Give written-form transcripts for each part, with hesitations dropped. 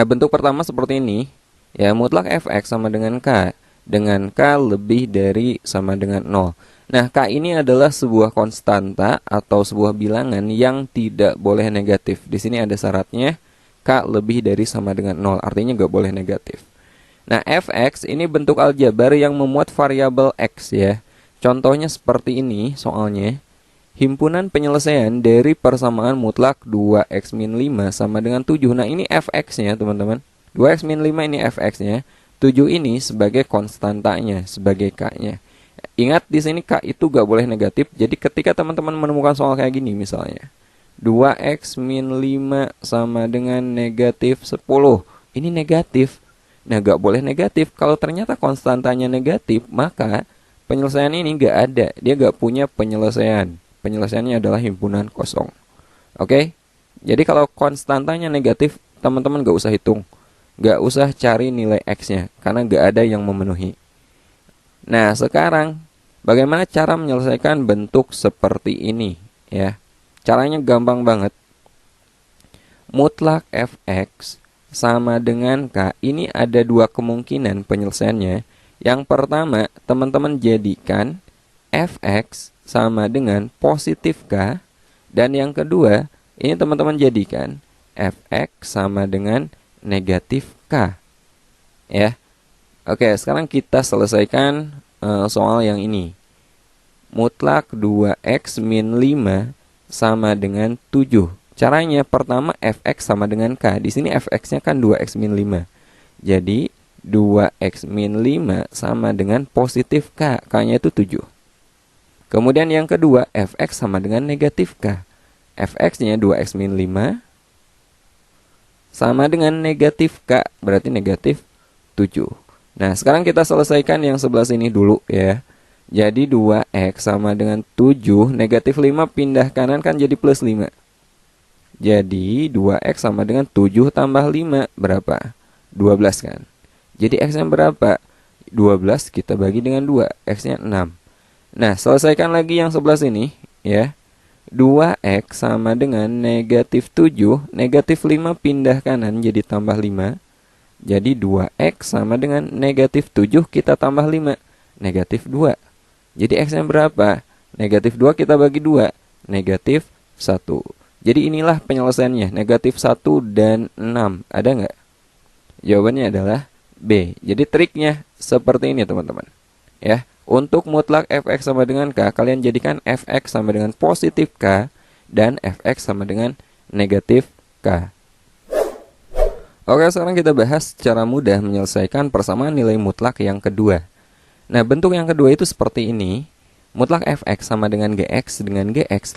Nah, bentuk pertama seperti ini, ya, mutlak fx sama dengan k lebih dari sama dengan 0. Nah, k ini adalah sebuah konstanta atau sebuah bilangan yang tidak boleh negatif. Di sini ada syaratnya, k lebih dari sama dengan 0, artinya nggak boleh negatif. Nah, fx ini bentuk aljabar yang memuat variabel x ya. Contohnya seperti ini soalnya. Himpunan penyelesaian dari persamaan mutlak 2x min 5 sama dengan 7. Nah, ini fx-nya, teman-teman. 2x min 5 ini fx-nya. 7 ini sebagai konstantanya, sebagai k-nya. Ingat di sini k itu gak boleh negatif. Jadi ketika teman-teman menemukan soal kayak gini misalnya. 2x min 5 sama dengan negatif 10. Ini negatif. Nah, gak boleh negatif. Kalau ternyata konstantanya negatif, maka penyelesaian ini gak ada. Dia gak punya penyelesaian. Penyelesaiannya adalah himpunan kosong. Oke? Jadi kalau konstantanya negatif, teman-teman gak usah hitung. Gak usah cari nilai x-nya, karena gak ada yang memenuhi. Nah, sekarang bagaimana cara menyelesaikan bentuk seperti ini? Ya, caranya gampang banget. Mutlak fx sama dengan k. Ini ada dua kemungkinan penyelesaiannya. Yang pertama, teman-teman jadikan fx sama dengan positif k. Dan yang kedua, ini teman-teman jadikan fx sama dengan negatif k. Ya. Oke, sekarang kita selesaikan soal yang ini. Mutlak 2x min 5 sama dengan 7. Caranya pertama fx sama dengan k. Di sini fx-nya kan 2x min 5. Jadi 2x min 5 sama dengan positif k. K-nya itu 7. Kemudian yang kedua, fx sama dengan negatif k. Fx-nya 2x min 5 sama dengan negatif k, berarti negatif 7. Nah, sekarang kita selesaikan yang sebelah sini dulu ya. Jadi 2x sama dengan 7, negatif 5 pindah kanan kan jadi plus 5. Jadi 2x sama dengan 7 tambah 5, berapa? 12 kan. Jadi x-nya berapa? 12 kita bagi dengan 2, x-nya 6. Nah, selesaikan lagi yang sebelah sini ya. 2x sama dengan negatif 7, negatif 5 pindah kanan jadi tambah 5. Jadi 2x sama dengan negatif 7 kita tambah 5, negatif 2. Jadi x-nya berapa? Negatif 2 kita bagi 2, negatif 1. Jadi inilah penyelesaiannya, negatif 1 dan 6. Ada nggak? Jawabannya adalah B. Jadi triknya seperti ini teman-teman. Ya. Untuk mutlak fx sama dengan k, kalian jadikan fx sama dengan positif k dan fx sama dengan negatif k. Oke, sekarang kita bahas cara mudah menyelesaikan persamaan nilai mutlak yang kedua. Nah, bentuk yang kedua itu seperti ini. Mutlak fx sama dengan gx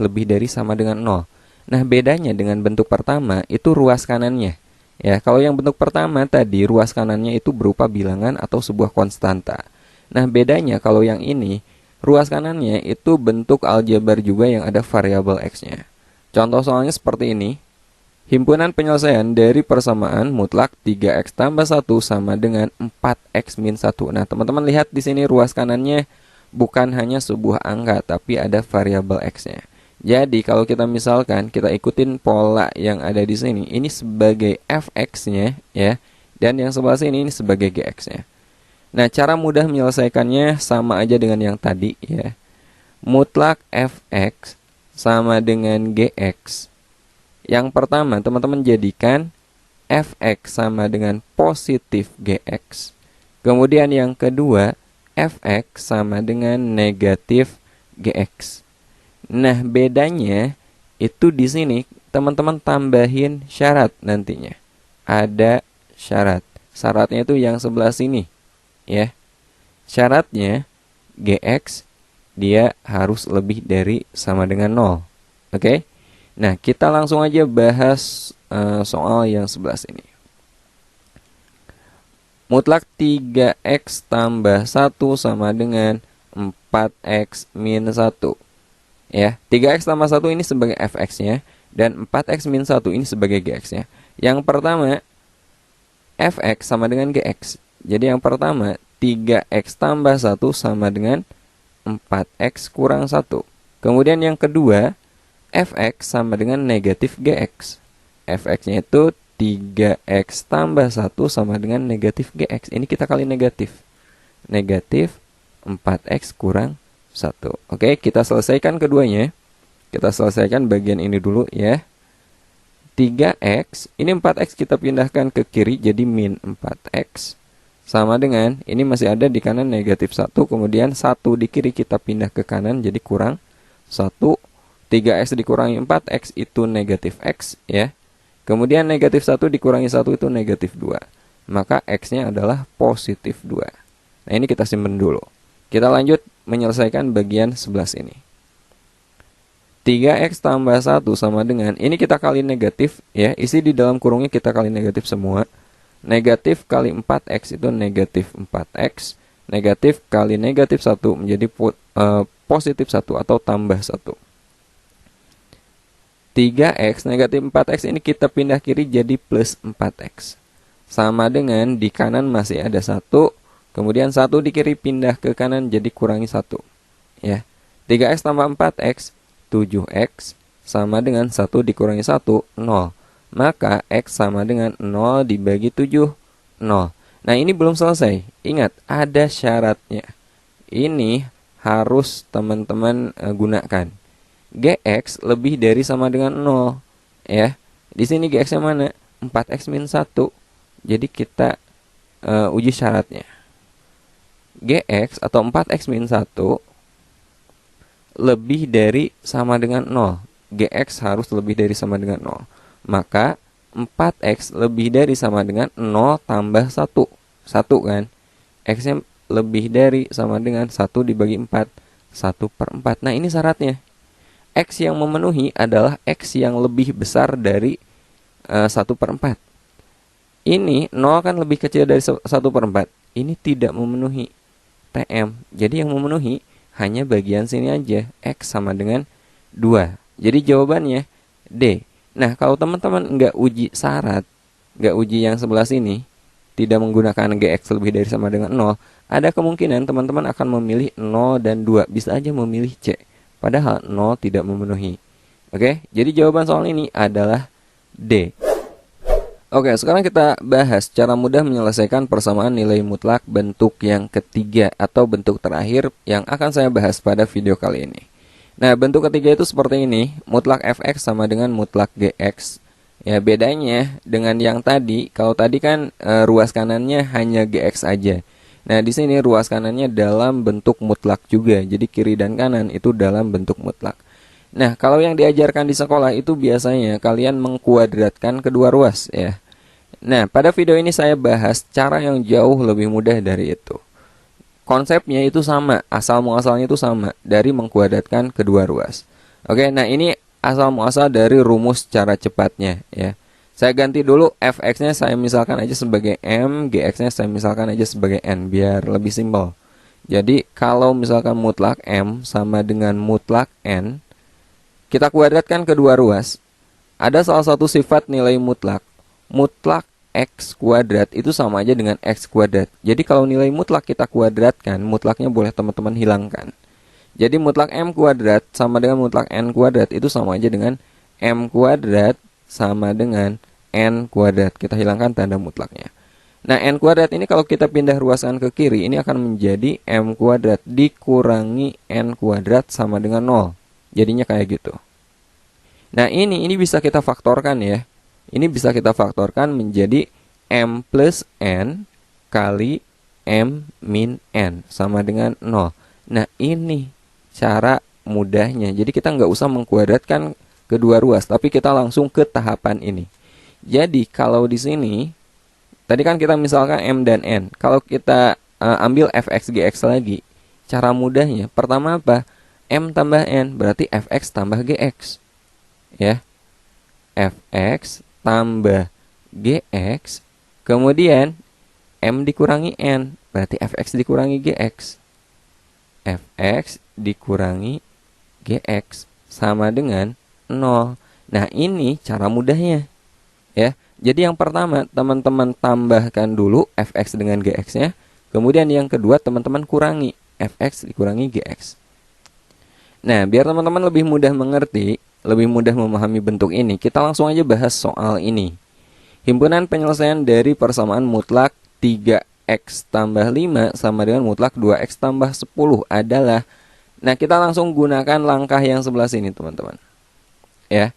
lebih dari sama dengan 0. Nah, bedanya dengan bentuk pertama itu ruas kanannya. Ya, kalau yang bentuk pertama tadi ruas kanannya itu berupa bilangan atau sebuah konstanta. Nah, bedanya kalau yang ini, ruas kanannya itu bentuk aljabar juga yang ada variabel x-nya. Contoh soalnya seperti ini. Himpunan penyelesaian dari persamaan mutlak 3x tambah 1 sama dengan 4x min 1. Nah, teman-teman lihat di sini ruas kanannya bukan hanya sebuah angka, tapi ada variabel x-nya. Jadi, kalau kita misalkan kita ikutin pola yang ada di sini, ini sebagai fx-nya ya, dan yang sebelah sini ini sebagai gx-nya. Nah, cara mudah menyelesaikannya sama aja dengan yang tadi ya. Mutlak fx sama dengan gx. Yang pertama, teman-teman jadikan fx sama dengan positif gx. Kemudian yang kedua, fx sama dengan negatif gx. Nah, bedanya itu di sini teman-teman tambahin syarat nantinya. Ada syarat. Syaratnya itu yang sebelah sini. Ya, syaratnya gx dia harus lebih dari sama dengan 0. Oke. Nah, kita langsung aja bahas soal yang sebelah sini. Mutlak 3x tambah 1 sama dengan 4x min 1. Ya, 3x tambah 1 ini sebagai fx-nya dan 4x min 1 ini sebagai gx-nya. Yang pertama, fx sama dengan gx. Jadi yang pertama, 3x tambah 1 sama dengan 4x kurang 1. Kemudian yang kedua, fx sama dengan negatif gx. Fx-nya itu 3x tambah 1 sama dengan negatif gx. Ini kita kali negatif. Negatif 4x kurang 1. Oke, kita selesaikan keduanya. Kita selesaikan bagian ini dulu ya. 3x, ini 4x kita pindahkan ke kiri jadi min 4x. Sama dengan, ini masih ada di kanan negatif 1, kemudian 1 di kiri kita pindah ke kanan jadi kurang 1. 3x dikurangi 4x itu negatif x ya. Kemudian negatif 1 dikurangi 1 itu negatif 2. Maka x-nya adalah positif 2. Nah ini kita simpan dulu. Kita lanjut menyelesaikan bagian 11 ini. 3x tambah 1 sama dengan, ini kita kali negatif ya. Isi di dalam kurungnya kita kali negatif semua. Negatif kali 4x itu negatif 4x. Negatif kali negatif 1 menjadi positif 1 atau tambah 1. 3x negatif 4x ini kita pindah kiri jadi plus 4x. Sama dengan di kanan masih ada 1. Kemudian 1 di kiri pindah ke kanan jadi kurangi 1. Ya. 3x tambah 4x, 7x. Sama dengan 1 dikurangi 1, 0. Maka x sama dengan 0 dibagi 7, 0. Nah ini belum selesai. Ingat, ada syaratnya. Ini harus teman-teman gunakan. Gx lebih dari sama dengan 0 ya. Di sini gx-nya mana? 4x min 1. Jadi kita uji syaratnya. Gx atau 4x min 1 lebih dari sama dengan 0. Gx harus lebih dari sama dengan 0. Maka 4x lebih dari sama dengan 0 tambah 1. 1 kan? X-nya lebih dari sama dengan 1 dibagi 4. 1/4. Nah ini syaratnya. X yang memenuhi adalah X yang lebih besar dari 1/4. Ini 0 kan lebih kecil dari 1/4. Ini tidak memenuhi TM. Jadi yang memenuhi hanya bagian sini aja. X sama dengan 2. Jadi jawabannya D. Nah kalau teman-teman nggak uji syarat, nggak uji yang sebelah sini, tidak menggunakan Gx lebih dari sama dengan 0, ada kemungkinan teman-teman akan memilih 0 dan 2. Bisa aja memilih C. Padahal 0 tidak memenuhi. Oke, jadi jawaban soal ini adalah D. Oke, sekarang kita bahas cara mudah menyelesaikan persamaan nilai mutlak bentuk yang ketiga atau bentuk terakhir yang akan saya bahas pada video kali ini. Nah, bentuk ketiga itu seperti ini. Mutlak fx sama dengan mutlak gx. Ya, bedanya dengan yang tadi, kalau tadi kan ruas kanannya hanya gx aja. Nah, di sini ruas kanannya dalam bentuk mutlak juga. Jadi kiri dan kanan itu dalam bentuk mutlak. Nah, kalau yang diajarkan di sekolah itu biasanya kalian mengkuadratkan kedua ruas ya. Nah, pada video ini saya bahas cara yang jauh lebih mudah dari itu. Konsepnya itu sama, asal muasalnya itu sama dari mengkuadratkan kedua ruas. Oke, nah ini asal muasal dari rumus cara cepatnya ya. Saya ganti dulu fx-nya saya misalkan aja sebagai m, gx-nya saya misalkan aja sebagai n biar lebih simpel. Jadi kalau misalkan mutlak m sama dengan mutlak n, kita kuadratkan kedua ruas. Ada salah satu sifat nilai mutlak. Mutlak x kuadrat itu sama aja dengan x kuadrat. Jadi kalau nilai mutlak kita kuadratkan, mutlaknya boleh teman-teman hilangkan. Jadi mutlak m kuadrat sama dengan mutlak n kuadrat itu sama aja dengan m kuadrat sama dengan n kuadrat. Kita hilangkan tanda mutlaknya. Nah, n kuadrat ini kalau kita pindah ruasan ke kiri, ini akan menjadi m kuadrat dikurangi n kuadrat sama dengan 0. Jadinya kayak gitu. Nah, ini bisa kita faktorkan ya. Ini bisa kita faktorkan menjadi m plus n kali m min n sama dengan 0. Nah, ini cara mudahnya. Jadi kita nggak usah mengkuadratkan kedua ruas, tapi kita langsung ke tahapan ini. Jadi kalau di sini tadi kan kita misalkan m dan n. Kalau kita ambil fx gx lagi, cara mudahnya pertama apa? M tambah n berarti fx tambah gx. Ya. Fx tambah gx, kemudian m dikurangi n berarti fx dikurangi gx. Fx dikurangi gx sama dengan 0. Nah, ini cara mudahnya. Ya. Jadi yang pertama teman-teman tambahkan dulu fx dengan gx-nya. Kemudian yang kedua teman-teman kurangi fx dikurangi gx. Nah, biar teman-teman lebih mudah mengerti, lebih mudah memahami bentuk ini, kita langsung aja bahas soal ini. Himpunan penyelesaian dari persamaan mutlak 3x tambah 5 sama dengan mutlak 2x tambah 10 adalah. Nah, kita langsung gunakan langkah yang sebelah sini, teman-teman. Ya.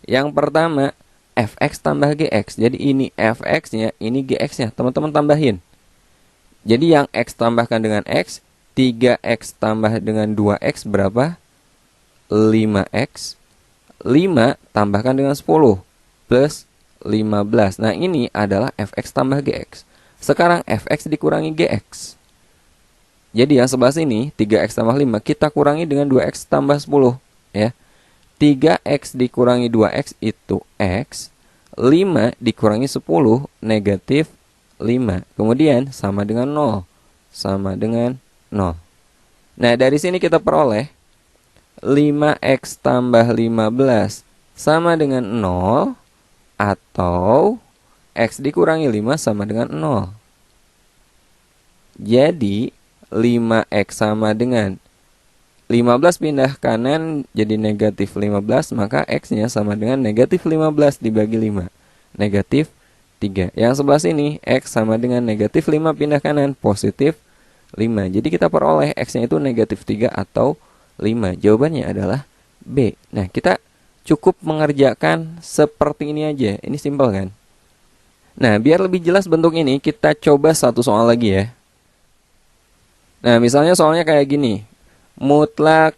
Yang pertama, fx tambah gx. Jadi ini fx-nya, ini gx-nya. Teman-teman tambahin. Jadi yang x tambahkan dengan x, 3x tambah dengan 2x berapa? 5x. 5 tambahkan dengan 10 plus 15. Nah, ini adalah fx tambah gx. Sekarang fx dikurangi gx. Jadi yang sebelah sini 3x tambah 5 kita kurangi dengan 2x tambah 10 ya. 3x dikurangi 2x itu x. 5 dikurangi 10 negatif 5. Kemudian sama dengan 0. Sama dengan 0. Nah, dari sini kita peroleh 5x tambah 15 sama dengan 0 atau x dikurangi 5 sama dengan 0. Jadi 5x sama dengan 15 pindah kanan jadi negatif 15, maka x-nya sama dengan negatif 15 dibagi 5. Negatif 3. Yang sebelah sini x sama dengan negatif 5 pindah kanan positif 5. Jadi kita peroleh x-nya itu negatif 3 atau 5. Jawabannya adalah B. Nah, kita cukup mengerjakan seperti ini aja. Ini simpel kan? Nah, biar lebih jelas bentuk ini, kita coba satu soal lagi ya. Nah, misalnya soalnya kayak gini. Mutlak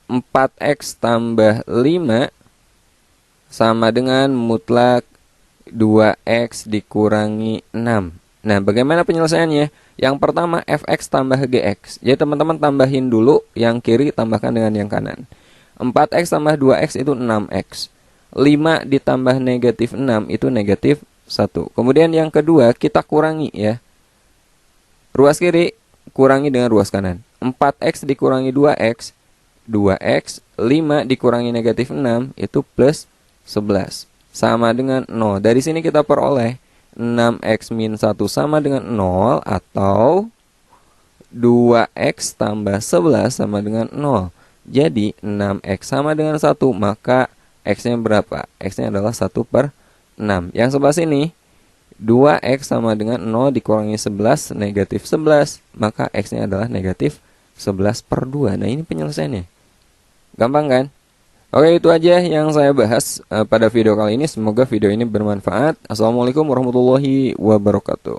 4x tambah 5 sama dengan mutlak 2x dikurangi 6. Nah, bagaimana penyelesaiannya? Yang pertama fx tambah gx. Jadi teman-teman tambahin dulu yang kiri tambahkan dengan yang kanan. 4x tambah 2x itu 6x. 5 ditambah negatif 6 itu negatif 1. Kemudian yang kedua kita kurangi ya. Ruas kiri kurangi dengan ruas kanan. 4x dikurangi 2x, 2x, 5 dikurangi negatif 6 itu plus 11. Sama dengan 0. Dari sini kita peroleh 6x min 1 sama dengan 0 atau 2x tambah 11 sama dengan 0. Jadi 6x sama dengan 1, maka x-nya berapa? X-nya adalah 1/6. Yang sebelah sini 2x sama dengan 0 dikurangi 11 negatif 11, maka x-nya adalah negatif 11/2. Nah, ini penyelesaiannya. Gampang kan? Oke, itu aja yang saya bahas pada video kali ini. Semoga video ini bermanfaat. Assalamualaikum warahmatullahi wabarakatuh.